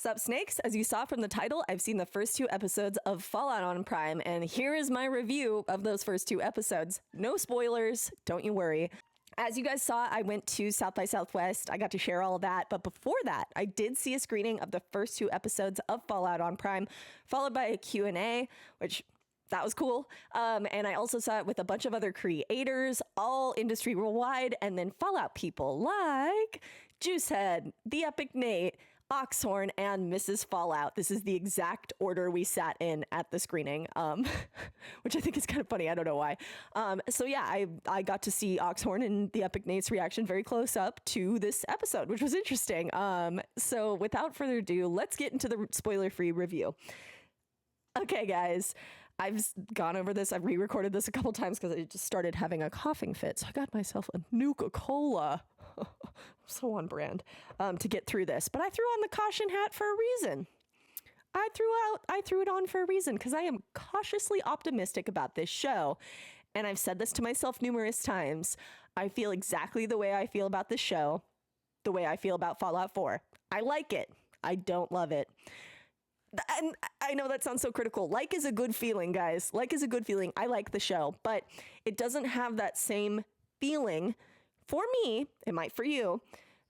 Sup, Snakes? As you saw from the title, I've seen the first 2 episodes of Fallout on Prime, and here is my review of those first 2 episodes. No spoilers, don't you worry. As you guys saw, I went to South by Southwest. I got to share all of that. But before that, I did see a screening of the first 2 episodes of Fallout on Prime, followed by a Q&A, which that was cool. And I also saw it with a bunch of other creators, all industry worldwide, and then Fallout people like Juicehead, The Epic Nate, Oxhorn, and Mrs. Fallout. This is the exact order we sat in at the screening, which I think is kind of funny. I don't know why. So yeah, I got to see Oxhorn and the Epic Nate's reaction very close up to this episode, which was interesting. So without further ado, let's get into the spoiler-free review. Okay, guys. I've gone over this. I've re-recorded this a couple times because I just started having a coughing fit. So I got myself a Nuka-Cola. So on brand to get through this. But I threw on the caution hat for a reason. I threw it on for a reason because I am cautiously optimistic about this show. And I've said this to myself numerous times. I feel exactly the way I feel about this show, the way I feel about Fallout 4. I like it. I don't love it. And I know that sounds so critical. Like is a good feeling, guys. Like is a good feeling. I like the show, but it doesn't have that same feeling for me, it might for you,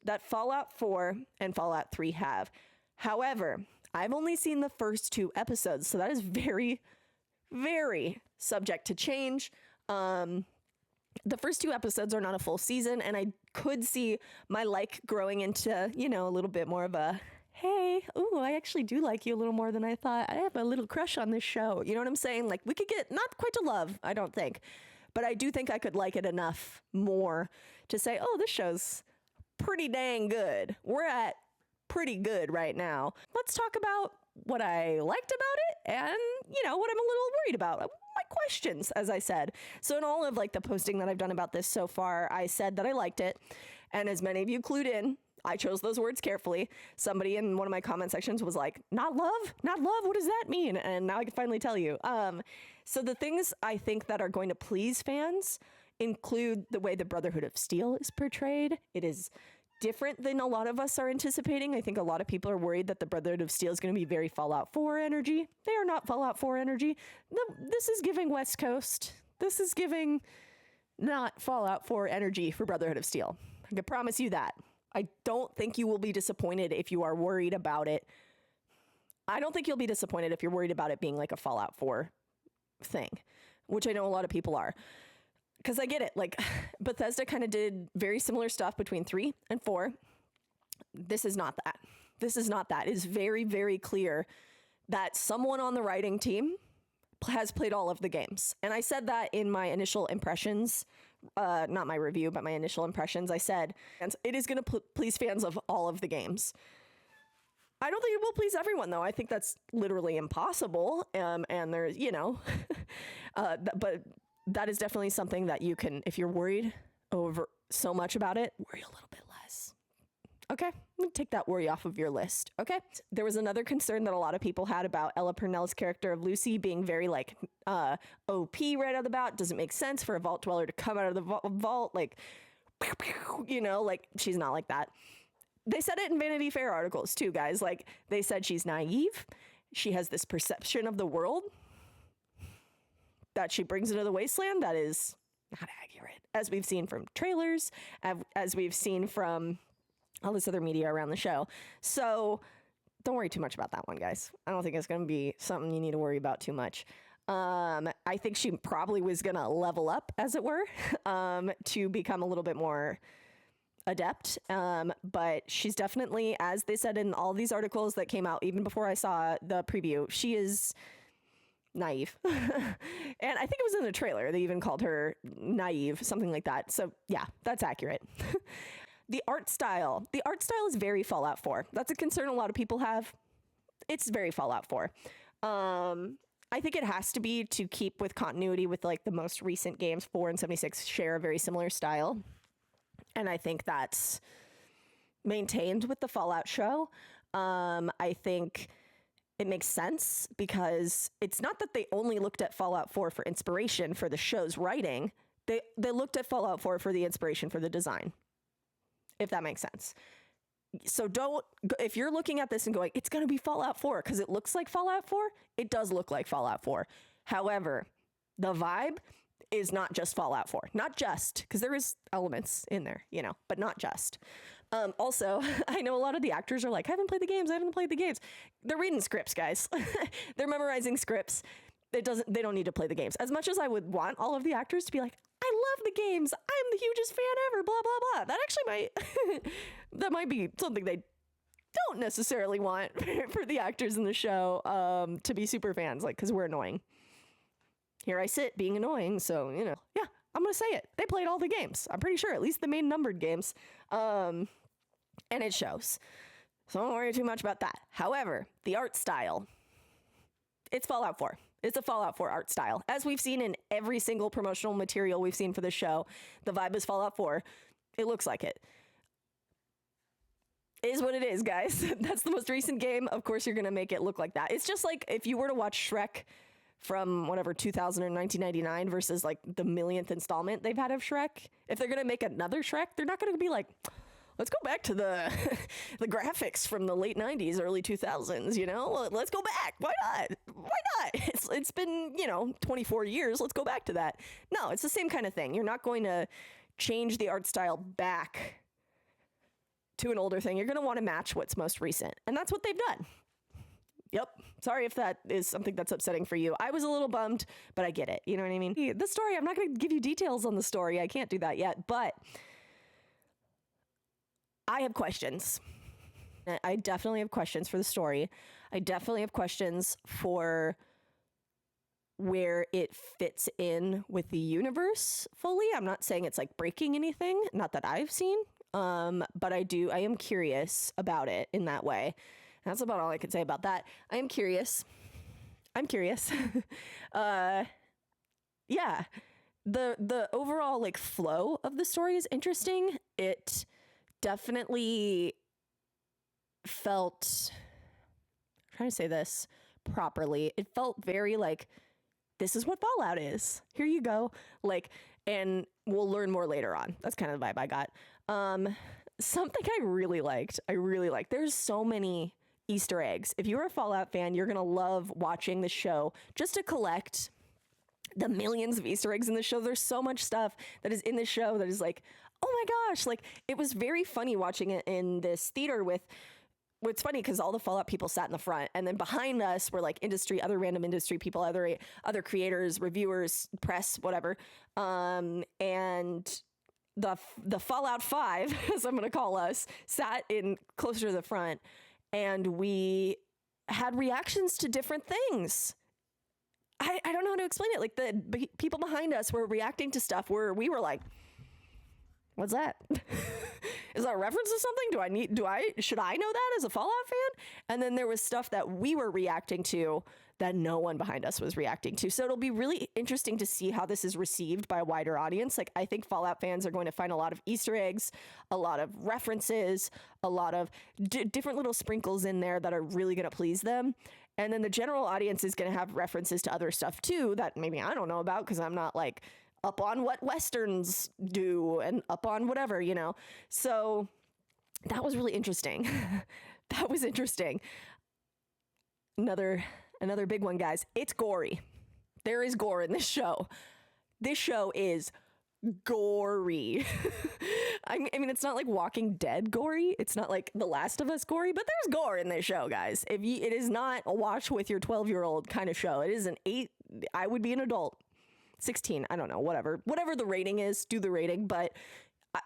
that Fallout 4 and Fallout 3 have. However, I've only seen the first 2 episodes, so that is very, very subject to change. The first 2 episodes are not a full season, and I could see my like growing into, you know, a little bit more of a, hey, ooh, I actually do like you a little more than I thought. I have a little crush on this show. You know what I'm saying? Like, we could get not quite to love, I don't think. But I do think I could like it enough more to say, oh, this show's pretty dang good. We're at pretty good right now. Let's talk about what I liked about it and, you know, what I'm a little worried about. My questions, as I said. So in all of like the posting that I've done about this so far, I said that I liked it. And as many of you clued in, I chose those words carefully. Somebody in one of my comment sections was like, not love? Not love? What does that mean? And now I can finally tell you. So the things I think that are going to please fans include the way the Brotherhood of Steel is portrayed. It is different than a lot of us are anticipating. I think a lot of people are worried that the Brotherhood of Steel is going to be very Fallout 4 energy. They are not Fallout 4 energy. This is giving West Coast. This is giving not Fallout 4 energy for Brotherhood of Steel. I can promise you that. I don't think you will be disappointed if you are worried about it. I don't think you'll be disappointed if you're worried about it being like a Fallout 4 thing, which I know a lot of people are. Because I get it. Like, Bethesda kind of did very similar stuff between 3 and 4. This is not that. This is not that. It is very, very clear that someone on the writing team has played all of the games. And I said that in my initial impressions, not my review, but my initial impressions. I said, it is going to please fans of all of the games. I don't think it will please everyone, though. I think that's literally impossible. And there's, you know, but that is definitely something that you can, if you're worried over so much about it, worry a little bit less. Okay, take that worry off of your list. Okay, there was another concern that a lot of people had about Ella Purnell's character of Lucy being very like OP right out of the bat. Doesn't make sense for a vault dweller to come out of the vault like, you know, like she's not like that. They said it in Vanity Fair articles too, guys. Like they said she's naive. She has this perception of the world that she brings into the wasteland that is not accurate, as we've seen from trailers, as we've seen from all this other media around the show. So don't worry too much about that one, guys. I don't think it's going to be something you need to worry about too much. I think she probably was going to level up, as it were, to become a little bit more adept. But she's definitely, as they said in all these articles that came out, even before I saw the preview, she is naive. And I think it was in the trailer. They even called her naive, something like that. So yeah, that's accurate. The art style is very Fallout 4. That's a concern a lot of people have. It's very Fallout 4. I think it has to be to keep with continuity with like the most recent games. 4 and 76 share a very similar style. And I think that's maintained with the Fallout show. I think it makes sense because it's not that they only looked at Fallout 4 for inspiration for the show's writing. They looked at Fallout 4 for the inspiration for the design, if that makes sense. So if you're looking at this and going, it's going to be Fallout 4 because it looks like Fallout 4, it does look like Fallout 4. However, the vibe is not just Fallout 4. Not just, because there is elements in there, but not just. Also, I know a lot of the actors are like, I haven't played the games. They're reading scripts, guys. They're memorizing scripts. They don't need to play the games. As much as I would want all of the actors to be like, I love the games, I'm the hugest fan ever, blah, blah, blah. That actually that might be something they don't necessarily want for the actors in the show to be super fans, like, because we're annoying. Here I sit being annoying, so, yeah, I'm going to say it. They played all the games. I'm pretty sure, at least the main numbered games. And it shows. So don't worry too much about that. However, the art style, it's Fallout 4. It's a Fallout 4 art style. As we've seen in every single promotional material we've seen for the show, the vibe is Fallout 4. It looks like it. It is what it is, guys. That's the most recent game. Of course, you're going to make it look like that. It's just like if you were to watch Shrek from whatever 2000 or 1999 versus like the millionth installment they've had of Shrek. If they're going to make another Shrek, they're not going to be like, let's go back to the graphics from the late 90s, early 2000s, let's go back. Why not? It's been, 24 years. Let's go back to that. No, it's the same kind of thing. You're not going to change the art style back to an older thing. You're going to want to match what's most recent. And that's what they've done. Yep. Sorry if that is something that's upsetting for you. I was a little bummed, but I get it. You know what I mean? The story, I'm not going to give you details on the story. I can't do that yet, but I have questions. I definitely have questions for the story. I definitely have questions for where it fits in with the universe fully. I'm not saying it's like breaking anything, not that I've seen, but I am curious about it in that way. That's about all I could say about that. I'm curious. Yeah. The overall like flow of the story is interesting. It definitely felt, I'm trying to say this properly. It felt very like, this is what Fallout is. Here you go. Like, and we'll learn more later on. That's kind of the vibe I got. Something I really liked. There's so many Easter eggs. If you're a Fallout fan, you're going to love watching the show just to collect the millions of Easter eggs in the show. There's so much stuff that is in the show that is like, oh my gosh, like it was very funny watching it in this theater with, what's funny because all the Fallout people sat in the front and then behind us were like other random industry people, other creators, reviewers, press, whatever. And the Fallout 5, as I'm going to call us, sat in closer to the front. And we had reactions to different things. I don't know how to explain it. Like the people behind us were reacting to stuff where we were like, what's that? Is that a reference to something? Should I know that as a Fallout fan? And then there was stuff that we were reacting to that no one behind us was reacting to. So it'll be really interesting to see how this is received by a wider audience. Like I think Fallout fans are going to find a lot of Easter eggs, a lot of references, a lot of different little sprinkles in there that are really going to please them. And then the general audience is going to have references to other stuff too that maybe I don't know about because I'm not like up on what Westerns do and up on whatever, So that was really interesting. That was interesting. Another big one, guys. It's gory. There is gore in this show. This show is gory. I mean, it's not like Walking Dead gory. It's not like The Last of Us gory, but there's gore in this show, guys. It is not a watch with your 12-year-old kind of show. It is an 8. I would be an adult. 16. I don't know. Whatever the rating is, do the rating. But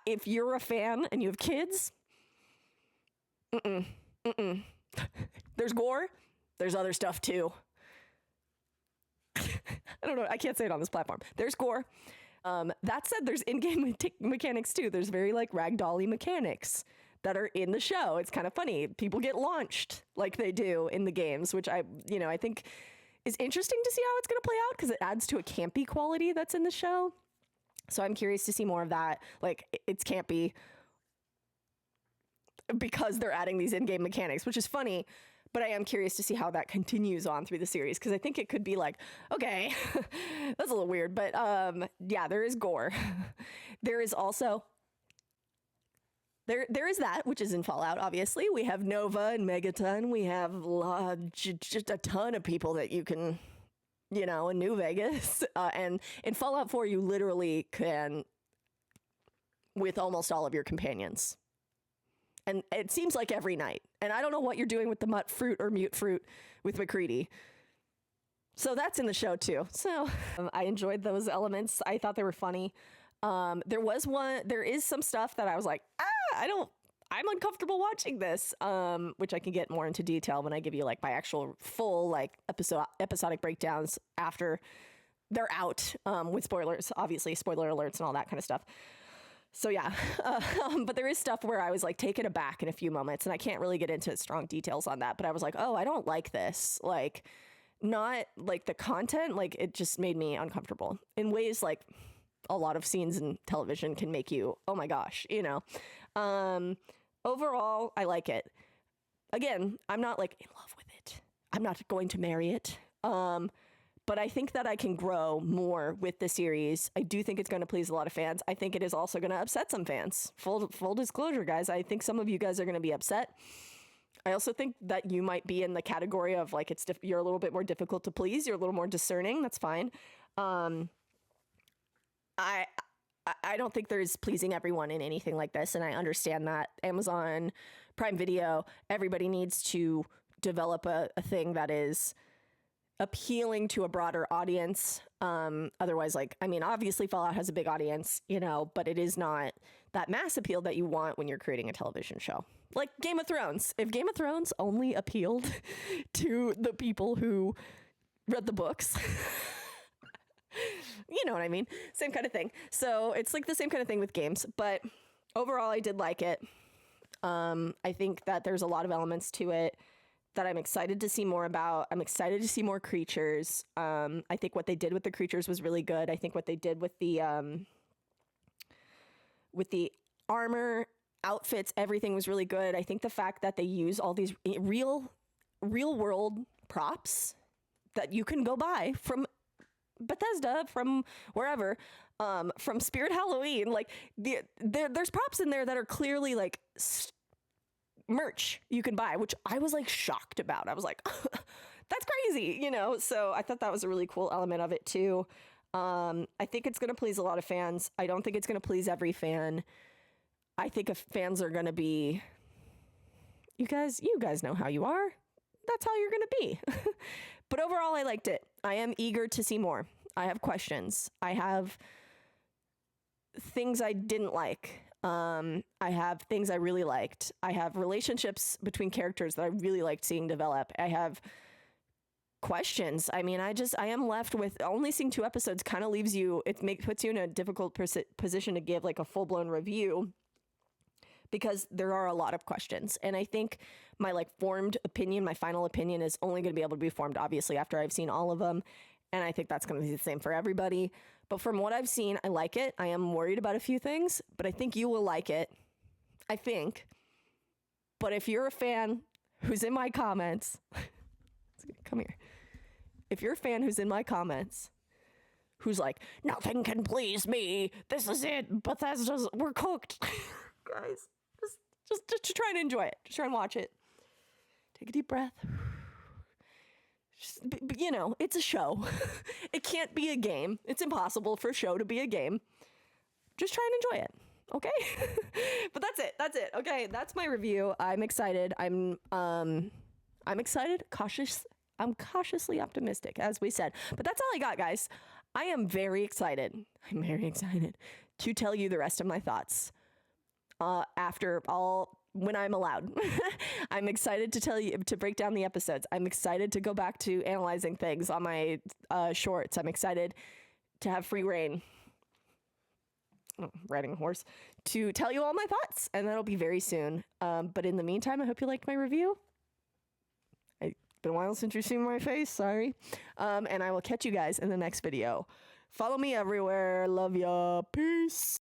if you're a fan and you have kids, there's gore. There's other stuff too. I don't know. I can't say it on this platform. There's gore. That said, there's in-game mechanics too. There's very like ragdoll-y mechanics that are in the show. It's kind of funny. People get launched like they do in the games, which I think is interesting to see how it's going to play out because it adds to a campy quality that's in the show. So I'm curious to see more of that. Like it's campy because they're adding these in-game mechanics, which is funny. But I am curious to see how that continues on through the series because I think it could be like, okay, that's a little weird. But yeah, there is gore. There is also there is that, which is in Fallout. Obviously, we have Nova and Megaton. We have just a ton of people that you can, in New Vegas, and in Fallout 4, you literally can with almost all of your companions. And it seems like every night. And I don't know what you're doing with the mutt fruit or mute fruit with McCready. So that's in the show too. So I enjoyed those elements. I thought they were funny. There is some stuff that I was like, I'm uncomfortable watching this, which I can get more into detail when I give you like my actual full like episodic breakdowns after they're out, with spoilers, obviously spoiler alerts and all that kind of stuff. So yeah, but there is stuff where I was like taken aback in a few moments, and I can't really get into strong details on that, but I was like, oh, I don't like this. Like, not like the content, like it just made me uncomfortable in ways like a lot of scenes in television can make you, oh my gosh, overall, I like it. Again, I'm not like in love with it. I'm not going to marry it. But I think that I can grow more with the series. I do think it's going to please a lot of fans. I think it is also going to upset some fans. Full disclosure, guys. I think some of you guys are going to be upset. I also think that you might be in the category of like you're a little bit more difficult to please. You're a little more discerning. That's fine. I don't think there's pleasing everyone in anything like this, and I understand that. Amazon Prime Video, everybody needs to develop a thing that is appealing to a broader audience. Otherwise, obviously Fallout has a big audience, but it is not that mass appeal that you want when you're creating a television show. Like Game of Thrones. If Game of Thrones only appealed to the people who read the books, you know what I mean? Same kind of thing. So it's like the same kind of thing with games, but overall I did like it. I think that there's a lot of elements to it that I'm excited to see more about. I'm excited to see more creatures. I think what they did with the creatures was really good. I think what they did with the armor, outfits, everything was really good. I think the fact that they use all these real world props that you can go buy from Bethesda, from wherever, from Spirit Halloween, like there's props in there that are clearly like merch you can buy, which I was like shocked about. I was like, that's crazy, so I thought that was a really cool element of it too. I think it's going to please a lot of fans. I don't think it's going to please every fan. I think if fans are going to be, you guys know how you are. That's how you're going to be. But overall, I liked it. I am eager to see more. I have questions. I have things I didn't like. I have things I really liked. I have relationships between characters that I really liked seeing develop. I have questions. I am left with only seeing 2 episodes kind of leaves you, puts you in a difficult position to give like a full-blown review, because there are a lot of questions. And I think my formed opinion, my final opinion is only going to be able to be formed obviously after I've seen all of them. And I think that's going to be the same for everybody. But from what I've seen, I like it. I am worried about a few things, but I think you will like it. I think. But if you're a fan who's in my comments, come here. If you're a fan who's in my comments, who's like, nothing can please me, this is it, Bethesda's, we're cooked. Guys, just try and enjoy it. Just try and watch it. Take a deep breath. It's a show. It can't be a game. It's impossible for a show to be a game. Just try and enjoy it. Okay? But that's it. Okay, that's my review. I'm excited. I'm excited, I'm cautiously optimistic, as we said. But that's all I got, guys. I am very excited. I'm very excited to tell you the rest of my thoughts. When I'm allowed. I'm excited to break down the episodes. I'm excited to go back to analyzing things on my shorts. I'm excited to have free reign, riding a horse, to tell you all my thoughts, and that'll be very soon. But in the meantime, I hope you liked my review. It's been a while since you've seen my face, sorry. And I will catch you guys in the next video. Follow me everywhere. Love ya. Peace.